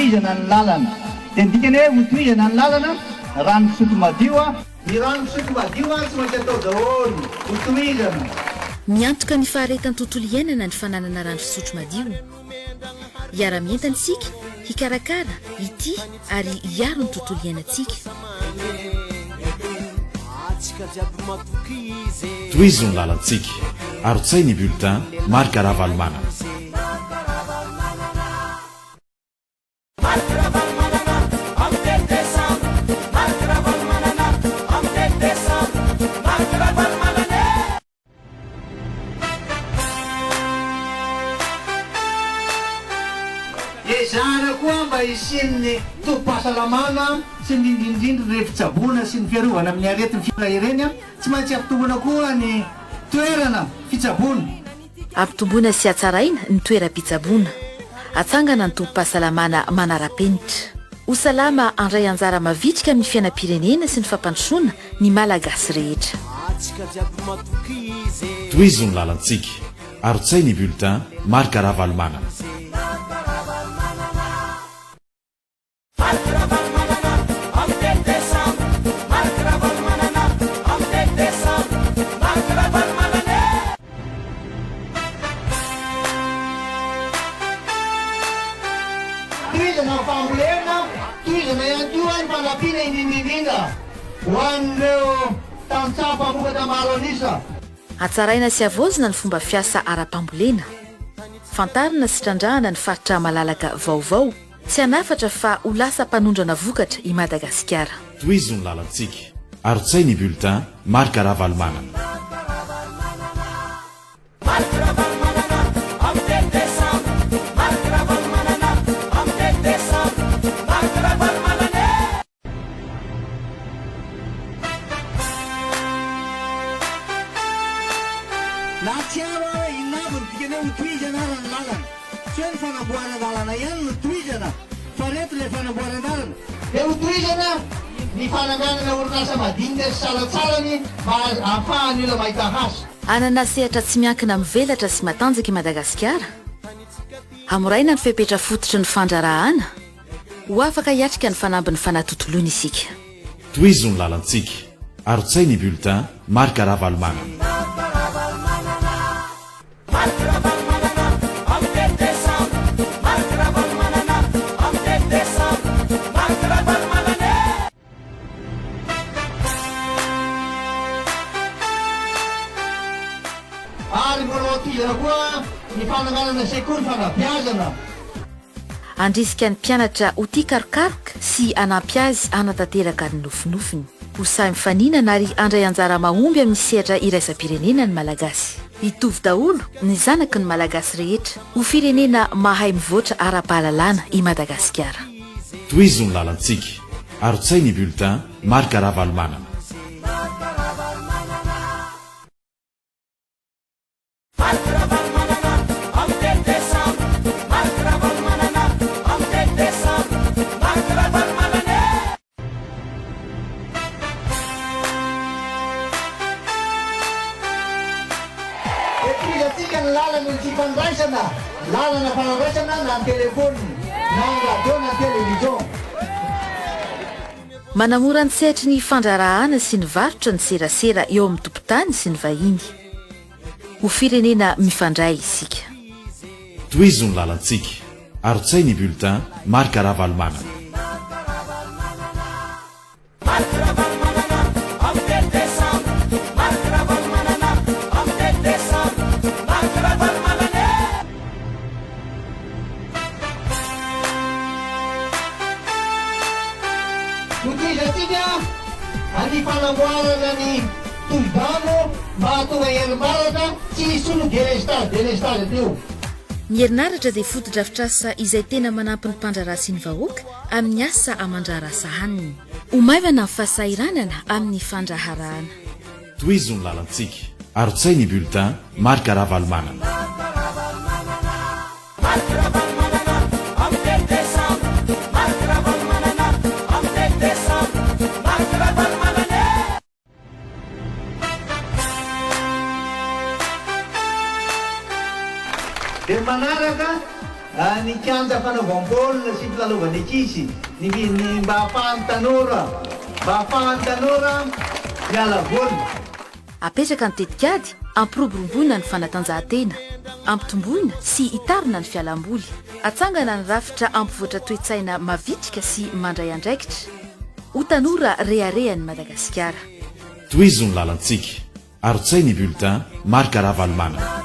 hotohizana ny lalana dia ndikany hoe hotohizana ny lalana rano fisotro madio a ny rano fisotro madio a tsy maintsy atao daholo hotohizana. Miantoka ny faharetan'ny tontolo iainana ny fananana rano fisotro madio. Hiara-mientana isika hikarakara ity ary hiaro ny tontolo iainantsika. tohizo ny lalantsika arotsay ny bulletin marika ravalomana. Ezara koa mba isian'ny totom-pahasalamana sy ny indrindrindry ny fitsaboana sy ny fiarovana amin'ny aretin'ny firahireny a tsy maintsy ampitomboana koa ny toerana fitsaboana. Ampitomboana sy atsaraina ny toeram-pitsaboana. Atsangana ny totom-pahasalamana manara-penitra. Ho salama andray anjara mavitrika amin'ny fiainam-pirenena sy ny fampandrosoana ny malagasy rehetra. tohizo ny lalantsika arotsay ny bulletin marika ravalomana. Tohizana ihany koa ny fanampiana indrindrindrindra ho an'ireo tantsapa vokatra maro anisa. Atsaraina sy avozina ny fomba fiasa ara-pambolena. Fantarina sy trandrahana ny faritra malalaka vaovao tsy hanafatra fa ho lasa mpanondrana vokatra i Madagasikara. tohizo ny lalantsika arotsay ny bulletin marika ravalomana. Natsiaro inavy dikany hoe hotohizana rany lalana tsy hoe ny fanamboarana lalana ihany no tohizana fa reto ilay fanamboaran-dalana dia hotohizana ny fananganana orinasa madinika sy salatsalany mba ahafahany ilo mahita hazo. Anana sehatra tsy miankina mivelatra sy matanjaka i Madagasikara. Hamoraina ny fepetra fototra ny fandrarahana. Ho afaka hiatrika ny fanambin'ny fanatontoloana isika. tohizo ny lalantsika arotsay ny bulletin marika ravalomana. Ary mbola hotohizana koa ny fananganana sekoly fanabeazana. Andrisika ny mpianatra ho tia karokaroka sy hanampy azy hanatanteraka ny nofinofiny. Ho samy faninana ary andray anjara mahomby amin'ny sehatra iraisam-pirenena ny malagasy. Hitovy daholo ny zanaky ny malagasy rehetra ho firenena mahay mivoatra ara-pahalalana i Madagasikara. tohizo ny lalantsika arotsay ny bulletin marika ravalomana. Tohizatsika ny lalana ny tsy fandraisana, lalana fanandraisana na ny telefony na ny radio na ny televizion. Manamora ny sehatra ny fandrarahana sy ny varotra ny serasera eo amin'ny tompotany sy ny vahiny. Ho firenena mifandray isika. tohizo ny lalantsika arotsay ny bulletin marika ravalomana. Tohizatsika any fanamboarana ny tovidano mba hatonga herim-baratra tsy hisolo delestage teo. Ny herinaratra dia foto-drafitrasa izay tena manampy ny mpandraraha sy ny vahoaka amin'ny asa amandrarasa haniny. Ho maivana ny fahasairanana amin'ny fandraharahana. tohizo ny lalantsika arotsay ny bulletin marika ravalomana. Dia manaraka ny kianja fanaovam-baolina sy filalaovan'ny ankizy ny mba ahafahan'ny tanora miala volina. Apetraka ny tetikady ampiroborombona ny fanatanjahantena, ampitomboina sy hitarina ny fialam-boly, atsangana ny rafitra ampivoatra toe-tsaina mavitrika sy mandray andraikitra ho tanora reharehan'ny Madagasikara. Toizo ny lalantsika, arotsay ny bulletin marika Ravalomanga.